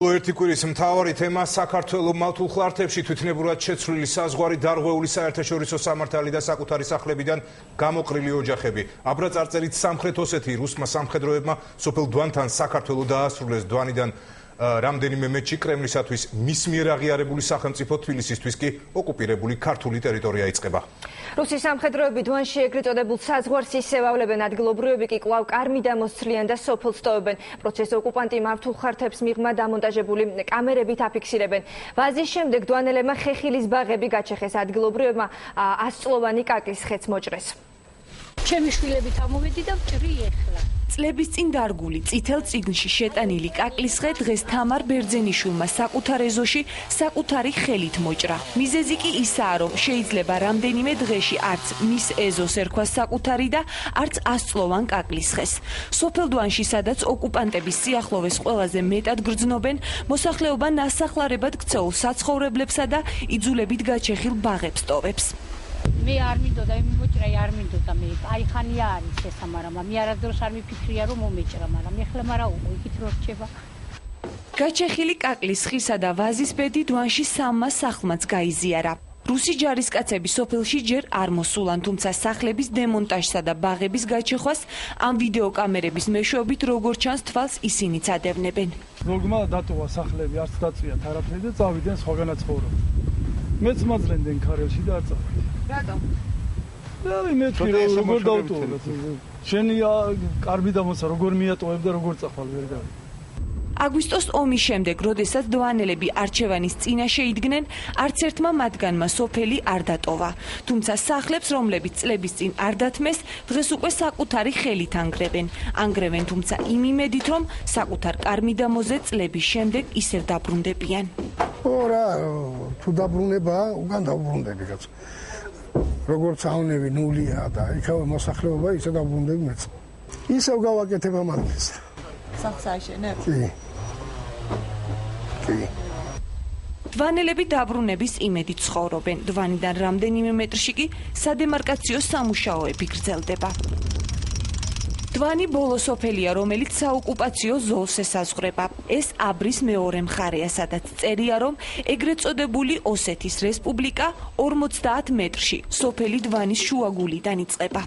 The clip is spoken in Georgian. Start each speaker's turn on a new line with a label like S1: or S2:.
S1: ერთი კვირის მთავარი თემა საქართველოს მავთულ ხლართებში თვითნებურად შეცვლილი საზღვარი დარღვეული საერთაშორისო სამართალი და საკუთარი სახლებიდან გამოყრილი ოჯახები. აბრა წარწერით სამხრეთ ოსეთის რუსმა სამხედროებმა სოფელ დვანთან საქართველოს დაასრულეს დვანიდან რამდენიმე მეტრში კრემლისათვის მის მიერ აღიარებული სახელმწიფო თბილისისთვის კი ოკუპირებული ქართული ტერიტორია იწყება.
S2: რუსი სამხედროები დვანში ეგრეთ წოდებულ საზღვარს ისევავლებენ, ადგილობრივები კი კვლავ კარმიდან მოსცლიან და სოფელს ტოვებენ. პროცესს ოკუპანტი მავთულ ხლართებს მიღმა დამონტაჟებული კამერებით აფიქსირებენ. ვაზის შემდეგ დვანელებმა ხეხილის ბაღები გაჩეხეს, ადგილობრივებმა 100-წლოვანი კაკლის ხეც მოჭრეს.
S3: ჩემი შვილებით ამოვედი და ვჭრი ეხლა.
S4: წლების წინ დარგული წითელ წიგნში შეტანილი კაკლის ხე დღეს თამარ ბერძენიშვილმა საკუთარ ეზოში საკუთარი ხელით მოჭრა. მიზეზი კი ისაა, რომ შეიძლება რამდენიმე დღეში არც მის ეზოს ერქვა საკუთარი და არც 100-წლოვან კაკლის ხეს. სოფელ დვანში, სადაც ოკუპანტების სიახლოვეს ყველაზე მეტად გრძნობენ, მოსახლეობა ნასახლარებად ქცეულ საცხოვრებლებსა და იძულებით გაჩეხილ ბაღებს ტოვებს.
S3: მე არ მინდოდა იმოჭრა, არ მინდოდა მე. აი ხანია არის ესა, მაგრამ მე არასდროს არ მიფიქრია რომ მომეჭრა, მაგრამ ეხლა უკვე იქით რო რჩება.
S4: გაჩეხილი კაკლის ხისა და ვაზის ბედი დვანში სამმა სახლმაც გაიზიარა. რუსი ჯარისკაცები სოფელში ჯერ არ მოსულან, თუმცა სახლების დემონტაჟსა და ბაღების გაჩეხვას ამ ვიდეოკამერების მეშვეობით როგორც ჩანს თვალს ისინიც ადევნებენ.
S5: როგმა დატოვა სახლები, არც დაწვიათ არაფერი და წავიდნენ სხვაგანაც ცხოვრობენ. მეც მაძლენდნენ ქარელში და არ წავიდნენ.
S2: რატომ?
S5: მე როგორ დავტოვებ? შენი კარბი დამოცა, როგორ მიატოვებ და როგორ წახვალ ვერ გავიგე.
S4: აგვისტოს ომის შემდეგ, როდესაც დვანელები არჩევანის წინაშე იდგნენ, არც ერთმა მათგანმა სოფელი არ დატოვა. თუმცა სახლებს, რომლებიც წლების წინ არ დათმეს, დღეს უკვე საკუთარი ხელით ანგრევენ, თუმცა იმ იმედით, რომ საკუთარ კარმიდამოზე წლების შემდეგ ისევ დაბრუნდებიან.
S6: რა, თუ დაბრუნება, უკან დაბრუნდები კაცო. როგორც ავნები ნულია და იქავე მოსახლეობა ისე დაბრუნდები მეც. ისევ გავაკეთებ ამას.
S4: სახლს აიშენებ?
S6: კი.
S4: დვანელები დაბრუნების იმედით ცხოვრობენ. დვანიდან რამდენიმე მეტრში კი სადემარკაციო სამუშაოები გრძელდება. დვანი ბოლო სოფელია, რომელიც საოკუპაციო ზოლს ესაზღვრება. ეს აბრის მეორე მხარეა, სადაც წერია, რომ ეგრეთ წოდებული ოსეთის რესპუბლიკა 50 მეტრში სოფელი დვანის შუაგულიდან იწყება.